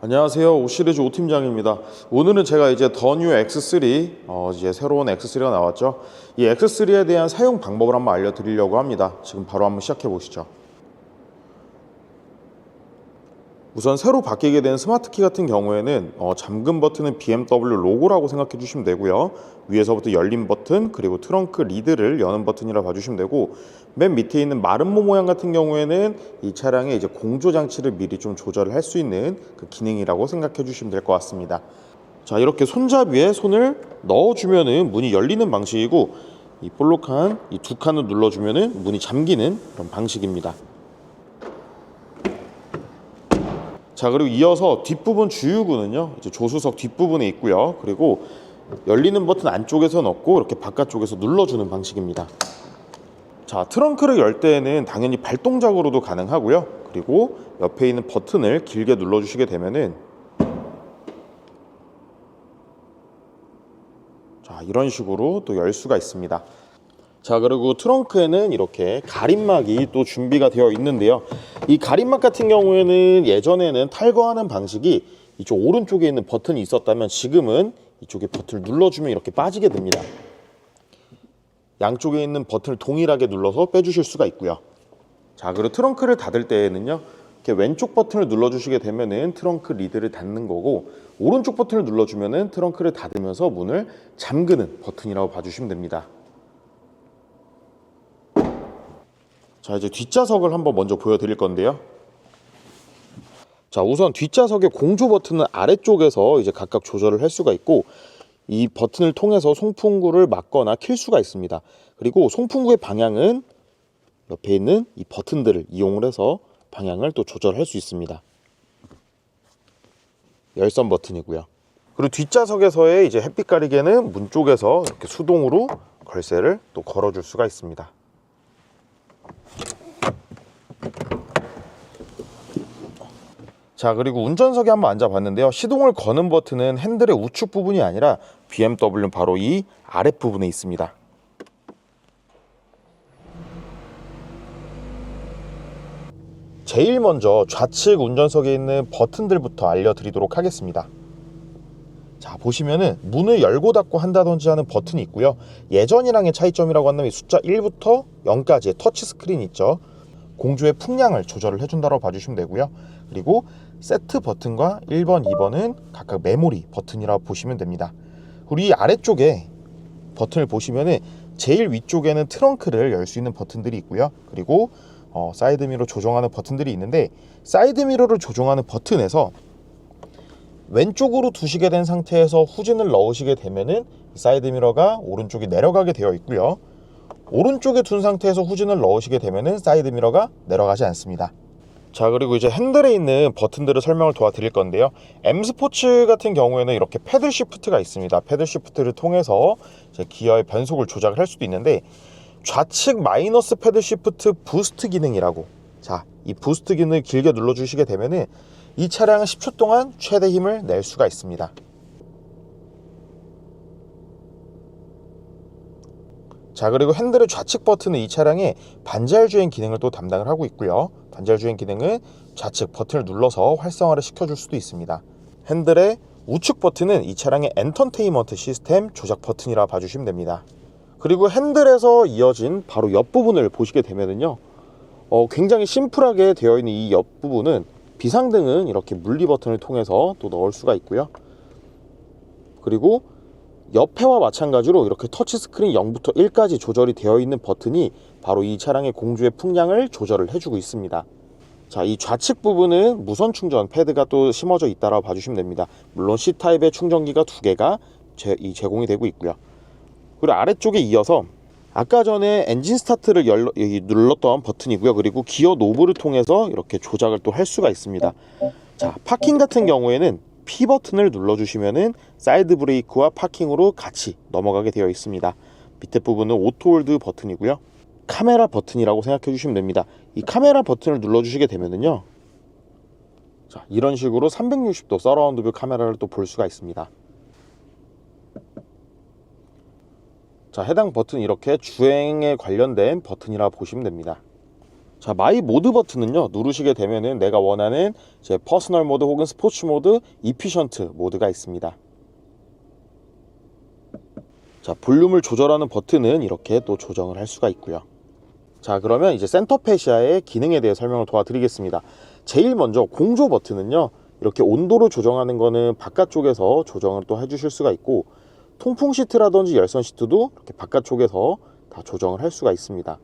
안녕하세요. 오시리즈 오팀장입니다. 오늘은 제가 이제 더 뉴 X3, 이제 새로운 X3가 나왔죠. 이 X3에 대한 사용 방법을 한번 알려드리려고 합니다. 지금 바로 한번 시작해 보시죠. 우선 새로 바뀌게 된 스마트키 같은 경우에는 잠금 버튼은 BMW 로고라고 생각해 주시면 되고요. 위에서부터 열린 버튼, 그리고 트렁크 리드를 여는 버튼이라 봐주시면 되고, 맨 밑에 있는 마름모 모양 같은 경우에는 이 차량의 이제 공조 장치를 미리 좀 조절을 할 수 있는 그 기능이라고 생각해 주시면 될 것 같습니다. 자, 이렇게 손잡이에 손을 넣어주면은 문이 열리는 방식이고, 이 볼록한 이 두 칸을 눌러주면은 문이 잠기는 그런 방식입니다. 자, 그리고 이어서 뒷부분 주유구는요, 이제 조수석 뒷부분에 있고요. 그리고 열리는 버튼 안쪽에서 넣고 이렇게 바깥쪽에서 눌러주는 방식입니다. 자, 트렁크를 열 때에는 당연히 발동작으로도 가능하고요. 그리고 옆에 있는 버튼을 길게 눌러주시게 되면은 자, 이런 식으로 또 열 수가 있습니다. 자, 그리고 트렁크에는 이렇게 가림막이 또 준비가 되어 있는데요. 이 가림막 같은 경우에는 예전에는 탈거하는 방식이 이쪽 오른쪽에 있는 버튼이 있었다면 지금은 이쪽에 버튼을 눌러주면 이렇게 빠지게 됩니다. 양쪽에 있는 버튼을 동일하게 눌러서 빼주실 수가 있고요. 자, 그리고 트렁크를 닫을 때에는요, 이렇게 왼쪽 버튼을 눌러주시게 되면은 트렁크 리드를 닫는 거고, 오른쪽 버튼을 눌러주면은 트렁크를 닫으면서 문을 잠그는 버튼이라고 봐주시면 됩니다. 자, 이제 뒷좌석을 한번 먼저 보여드릴 건데요. 자, 우선 뒷좌석의 공조 버튼은 아래쪽에서 이제 각각 조절을 할 수가 있고, 이 버튼을 통해서 송풍구를 막거나 킬 수가 있습니다. 그리고 송풍구의 방향은 옆에 있는 이 버튼들을 이용을 해서 방향을 또 조절할 수 있습니다. 열선 버튼이고요. 그리고 뒷좌석에서의 이제 햇빛 가리개는 문 쪽에서 이렇게 수동으로 걸쇠를 또 걸어줄 수가 있습니다. 자, 그리고 운전석에 한번 앉아봤는데요. 시동을 거는 버튼은 핸들의 우측 부분이 아니라 BMW는 바로 이 아랫부분에 있습니다. 제일 먼저 좌측 운전석에 있는 버튼들부터 알려드리도록 하겠습니다. 자, 보시면은 문을 열고 닫고 한다든지 하는 버튼이 있고요. 예전이랑의 차이점이라고 한다면 숫자 1부터 0까지의 터치 스크린이 있죠. 공조의 풍량을 조절을 해준다고 봐주시면 되고요. 그리고 세트 버튼과 1번, 2번은 각각 메모리 버튼이라고 보시면 됩니다. 그리고 이 아래쪽에 버튼을 보시면은 제일 위쪽에는 트렁크를 열 수 있는 버튼들이 있고요. 그리고 사이드미러 조정하는 버튼들이 있는데, 사이드미러를 조정하는 버튼에서 왼쪽으로 두시게 된 상태에서 후진을 넣으시게 되면은 사이드미러가 오른쪽이 내려가게 되어 있고요. 오른쪽에 둔 상태에서 후진을 넣으시게 되면은 사이드미러가 내려가지 않습니다. 자, 그리고 이제 핸들에 있는 버튼들을 설명을 도와드릴 건데요. M 스포츠 같은 경우에는 이렇게 패들 시프트가 있습니다. 패들 시프트를 통해서 이제 기어의 변속을 조작을 할 수도 있는데, 좌측 마이너스 패들 시프트 부스트 기능이라고, 자, 이 부스트 기능을 길게 눌러주시게 되면은 이 차량은 10초 동안 최대 힘을 낼 수가 있습니다. 자, 그리고 핸들의 좌측 버튼은 이 차량의 반자율 주행 기능을 또 담당을 하고 있고요. 반자율 주행 기능은 좌측 버튼을 눌러서 활성화를 시켜줄 수도 있습니다. 핸들의 우측 버튼은 이 차량의 엔터테인먼트 시스템 조작 버튼이라 봐주시면 됩니다. 그리고 핸들에서 이어진 바로 옆부분을 보시게 되면은요, 굉장히 심플하게 되어 있는 이 옆부분은 비상등은 이렇게 물리 버튼을 통해서 또 넣을 수가 있고요. 그리고 옆에와 마찬가지로 이렇게 터치스크린 0부터 1까지 조절이 되어 있는 버튼이 바로 이 차량의 공조의 풍량을 조절을 해주고 있습니다. 자, 이 좌측 부분은 무선 충전 패드가 또 심어져 있다라고 봐주시면 됩니다. 물론 C타입의 충전기가 2개가 제공이 되고 있고요. 그리고 아래쪽에 이어서 아까 전에 엔진 스타트를 눌렀던 버튼이고요. 그리고 기어 노브를 통해서 이렇게 조작을 또 할 수가 있습니다. 자, 파킹 같은 경우에는 P 버튼을 눌러주시면은 사이드 브레이크와 파킹으로 같이 넘어가게 되어 있습니다. 밑에 부분은 오토홀드 버튼이고요. 카메라 버튼이라고 생각해 주시면 됩니다. 이 카메라 버튼을 눌러주시게 되면은요, 자, 이런 식으로 360도 서라운드 뷰 카메라를 또 볼 수가 있습니다. 자, 해당 버튼 이렇게 주행에 관련된 버튼이라 보시면 됩니다. 자, 마이 모드 버튼은요, 누르시게 되면은 내가 원하는 이제 퍼스널 모드 혹은 스포츠 모드, 이피션트 모드가 있습니다. 자, 볼륨을 조절하는 버튼은 이렇게 또 조정을 할 수가 있고요. 자, 그러면 이제 센터 패시아의 기능에 대해 설명을 도와드리겠습니다. 제일 먼저 공조 버튼은요, 이렇게 온도를 조정하는 거는 바깥쪽에서 조정을 또 해주실 수가 있고, 통풍 시트라든지 열선 시트도 이렇게 바깥쪽에서 다 조정을 할 수가 있습니다.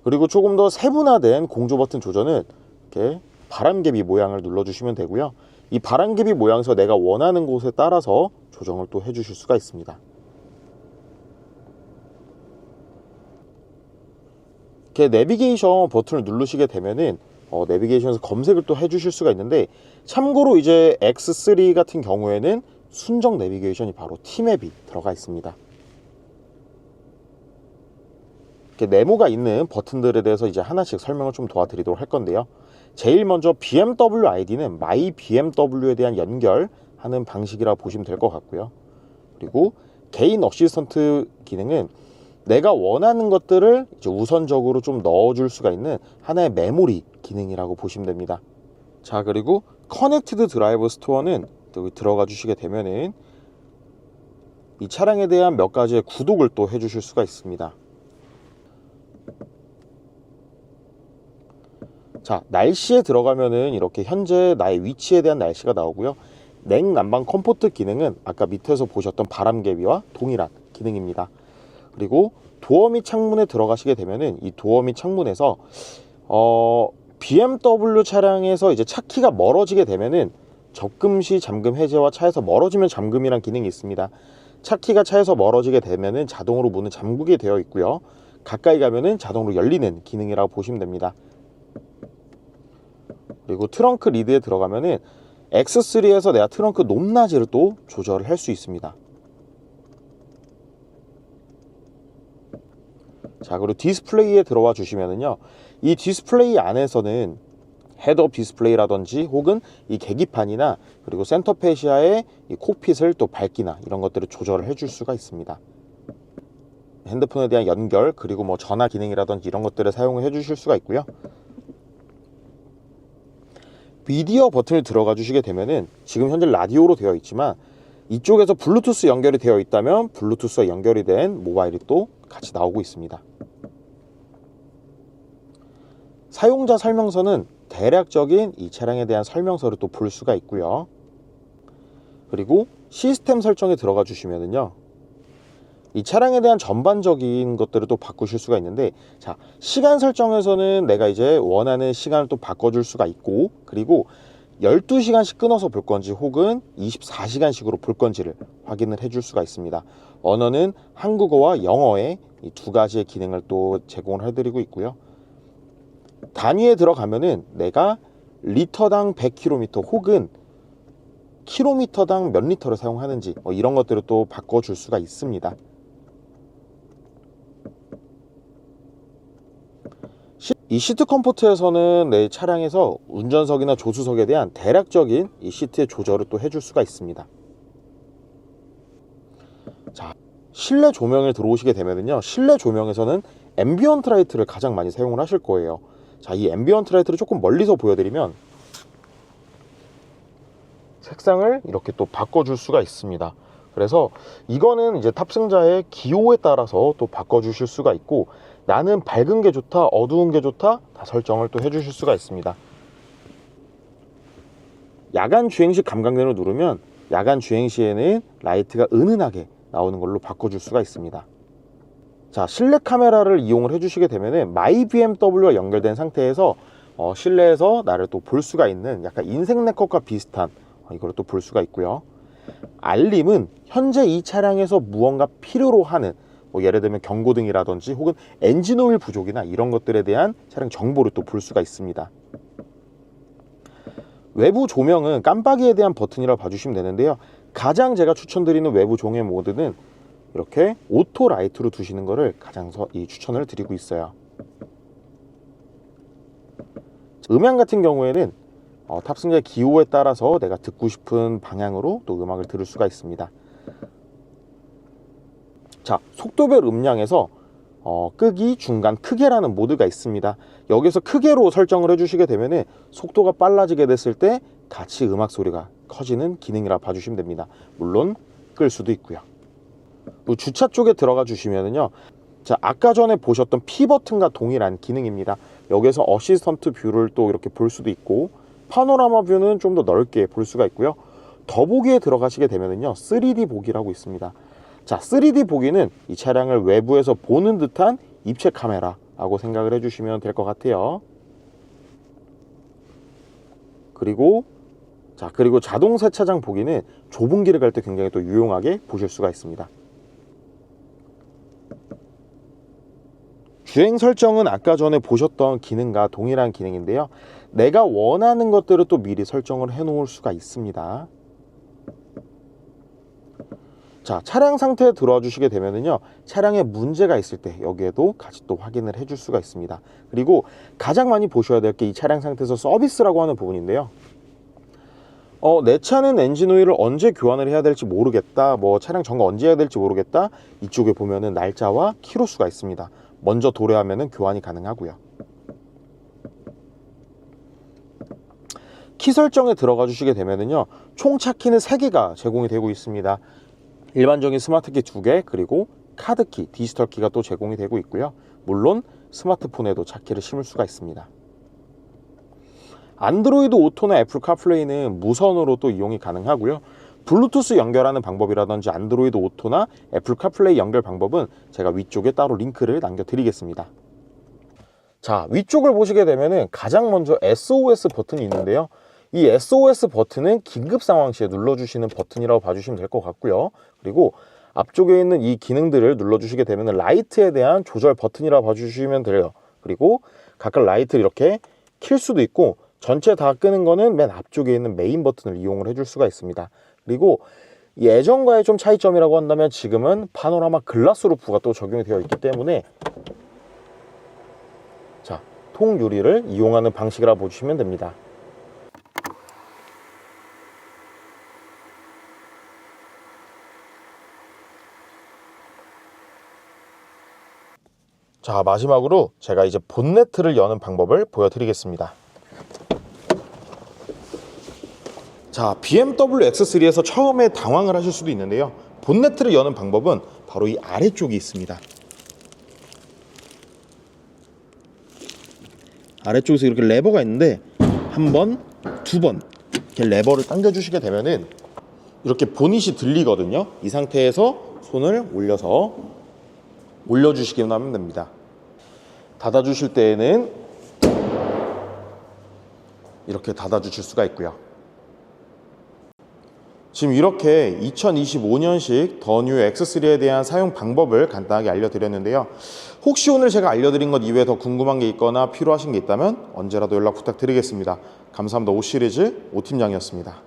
그리고 조금 더 세분화된 공조 버튼 조절은 이렇게 바람개비 모양을 눌러주시면 되고요. 이 바람개비 모양에서 내가 원하는 곳에 따라서 조정을 또 해주실 수가 있습니다. 이렇게 내비게이션 버튼을 누르시게 되면은 내비게이션에서 검색을 또 해주실 수가 있는데, 참고로 이제 X3 같은 경우에는 순정 내비게이션이 바로 T맵이 들어가 있습니다. 이렇게 네모가 있는 버튼들에 대해서 이제 하나씩 설명을 좀 도와드리도록 할 건데요. 제일 먼저 BMW 아이디는 My BMW에 대한 연결하는 방식이라 보시면 될 것 같고요. 그리고 개인 어시스턴트 기능은 내가 원하는 것들을 이제 우선적으로 좀 넣어줄 수가 있는 하나의 메모리 기능이라고 보시면 됩니다. 자, 그리고 커넥티드 드라이브 스토어는 여기 들어가 주시게 되면은 이 차량에 대한 몇 가지의 구독을 또 해주실 수가 있습니다. 자, 날씨에 들어가면은 이렇게 현재 나의 위치에 대한 날씨가 나오고요. 냉난방 컴포트 기능은 아까 밑에서 보셨던 바람개비와 동일한 기능입니다. 그리고 도어 및 창문에 들어가시게 되면은 이 도어 및 창문에서 BMW 차량에서 이제 차 키가 멀어지게 되면은 접금 시 잠금 해제와 차에서 멀어지면 잠금이란 기능이 있습니다. 차 키가 차에서 멀어지게 되면은 자동으로 문은 잠그게 되어 있고요. 가까이 가면은 자동으로 열리는 기능이라고 보시면 됩니다. 그리고 트렁크 리드에 들어가면은 X3에서 내가 트렁크 높낮이를 또 조절을 할 수 있습니다. 자, 그리고 디스플레이에 들어와 주시면은요, 이 디스플레이 안에서는 헤드업 디스플레이라든지 혹은 이 계기판이나 그리고 센터 패시아의 이 콕핏을 또 밝기나 이런 것들을 조절을 해줄 수가 있습니다. 핸드폰에 대한 연결, 그리고 뭐 전화 기능이라든지 이런 것들을 사용을 해주실 수가 있고요. 미디어 버튼을 들어가 주시게 되면은 지금 현재 라디오로 되어 있지만 이쪽에서 블루투스 연결이 되어 있다면 블루투스와 연결이 된 모바일이 또 같이 나오고 있습니다. 사용자 설명서는 대략적인 이 차량에 대한 설명서를 또 볼 수가 있고요. 그리고 시스템 설정에 들어가 주시면은요, 이 차량에 대한 전반적인 것들을 또 바꾸실 수가 있는데, 자, 시간 설정에서는 내가 이제 원하는 시간을 또 바꿔줄 수가 있고, 그리고 12시간씩 끊어서 볼 건지 혹은 24시간씩으로 볼 건지를 확인을 해줄 수가 있습니다. 언어는 한국어와 영어의 이 두 가지의 기능을 또 제공을 해드리고 있고요. 단위에 들어가면은 내가 리터당 100km 혹은 킬로미터당 몇 리터를 사용하는지 이런 것들을 또 바꿔줄 수가 있습니다. 이 시트 컴포트에서는 내 차량에서 운전석이나 조수석에 대한 대략적인 이 시트의 조절을 또 해줄 수가 있습니다. 자, 실내 조명에 들어오시게 되면요, 실내 조명에서는 앰비언트 라이트를 가장 많이 사용을 하실 거예요. 자, 이 앰비언트 라이트를 조금 멀리서 보여드리면 색상을 이렇게 또 바꿔줄 수가 있습니다. 그래서 이거는 이제 탑승자의 기호에 따라서 또 바꿔주실 수가 있고, 나는 밝은 게 좋다, 어두운 게 좋다, 다 설정을 또 해주실 수가 있습니다. 야간 주행 시 감광등을 누르면 야간 주행 시에는 라이트가 은은하게 나오는 걸로 바꿔줄 수가 있습니다. 자, 실내 카메라를 이용을 해주시게 되면은 마이 BMW와 연결된 상태에서 실내에서 나를 또 볼 수가 있는 약간 인생 네컷과 비슷한 이걸 또 볼 수가 있고요. 알림은 현재 이 차량에서 무언가 필요로 하는 예를 들면 경고등이라든지 혹은 엔진오일 부족이나 이런 것들에 대한 차량 정보를 또 볼 수가 있습니다. 외부 조명은 깜빡이에 대한 버튼이라고 봐주시면 되는데요, 가장 제가 추천드리는 외부 조명 모드는 이렇게 오토 라이트로 두시는 것을 가장 추천을 드리고 있어요. 음향 같은 경우에는 탑승자의 기호에 따라서 내가 듣고 싶은 방향으로 또 음악을 들을 수가 있습니다. 자, 속도별 음량에서 끄기, 중간, 크게라는 모드가 있습니다. 여기서 크게로 설정을 해주시게 되면은 속도가 빨라지게 됐을 때 같이 음악 소리가 커지는 기능이라 봐주시면 됩니다. 물론 끌 수도 있고요. 주차 쪽에 들어가 주시면은요, 자, 아까 전에 보셨던 P 버튼과 동일한 기능입니다. 여기서 어시스턴트 뷰를 또 이렇게 볼 수도 있고, 파노라마 뷰는 좀 더 넓게 볼 수가 있고요. 더보기에 들어가시게 되면은요, 3D 보기라고 있습니다. 자, 3D 보기는 이 차량을 외부에서 보는 듯한 입체 카메라라고 생각을 해주시면 될 것 같아요. 그리고 자동 세차장 보기는 좁은 길을 갈 때 굉장히 또 유용하게 보실 수가 있습니다. 주행 설정은 아까 전에 보셨던 기능과 동일한 기능인데요. 내가 원하는 것들을 또 미리 설정을 해 놓을 수가 있습니다. 자, 차량 상태에 들어와 주시게 되면은요, 차량에 문제가 있을 때 여기에도 같이 또 확인을 해줄 수가 있습니다. 그리고 가장 많이 보셔야 될 게 이 차량 상태에서 서비스라고 하는 부분인데요. 내 차는 엔진 오일을 언제 교환을 해야 될지 모르겠다, 차량 점검 언제 해야 될지 모르겠다, 이쪽에 보면은 날짜와 키로수가 있습니다. 먼저 도래하면은 교환이 가능하고요. 키 설정에 들어가 주시게 되면은요, 총 차키는 3개가 제공이 되고 있습니다. 일반적인 스마트키 2개, 그리고 카드키, 디지털 키가 또 제공이 되고 있고요. 물론 스마트폰에도 차키를 심을 수가 있습니다. 안드로이드 오토나 애플 카플레이는 무선으로 또 이용이 가능하고요. 블루투스 연결하는 방법이라든지 안드로이드 오토나 애플 카플레이 연결 방법은 제가 위쪽에 따로 링크를 남겨드리겠습니다. 자, 위쪽을 보시게 되면은 가장 먼저 SOS 버튼이 있는데요. 이 SOS 버튼은 긴급 상황 시에 눌러주시는 버튼이라고 봐주시면 될 것 같고요. 그리고 앞쪽에 있는 이 기능들을 눌러주시게 되면 라이트에 대한 조절 버튼이라고 봐주시면 돼요. 그리고 각각 라이트를 이렇게 킬 수도 있고, 전체 다 끄는 거는 맨 앞쪽에 있는 메인 버튼을 이용을 해줄 수가 있습니다. 그리고 예전과의 좀 차이점이라고 한다면 지금은 파노라마 글라스 루프가 또 적용이 되어 있기 때문에, 자, 통유리를 이용하는 방식이라고 보시면 됩니다. 자, 마지막으로 제가 이제 본네트를 여는 방법을 보여드리겠습니다. 자, BMW X3에서 처음에 당황을 하실 수도 있는데요. 본네트를 여는 방법은 바로 이 아래쪽이 있습니다. 아래쪽에서 이렇게 레버가 있는데, 한 번, 두 번 이렇게 레버를 당겨주시게 되면은 이렇게 보닛이 들리거든요. 이 상태에서 손을 올려주시기만 하면 됩니다. 닫아주실 때에는 이렇게 닫아주실 수가 있고요. 지금 이렇게 2025년식 더 뉴 X3에 대한 사용 방법을 간단하게 알려드렸는데요. 혹시 오늘 제가 알려드린 것 이외에 더 궁금한 게 있거나 필요하신 게 있다면 언제라도 연락 부탁드리겠습니다. 감사합니다. 오시리즈 오팀장이었습니다.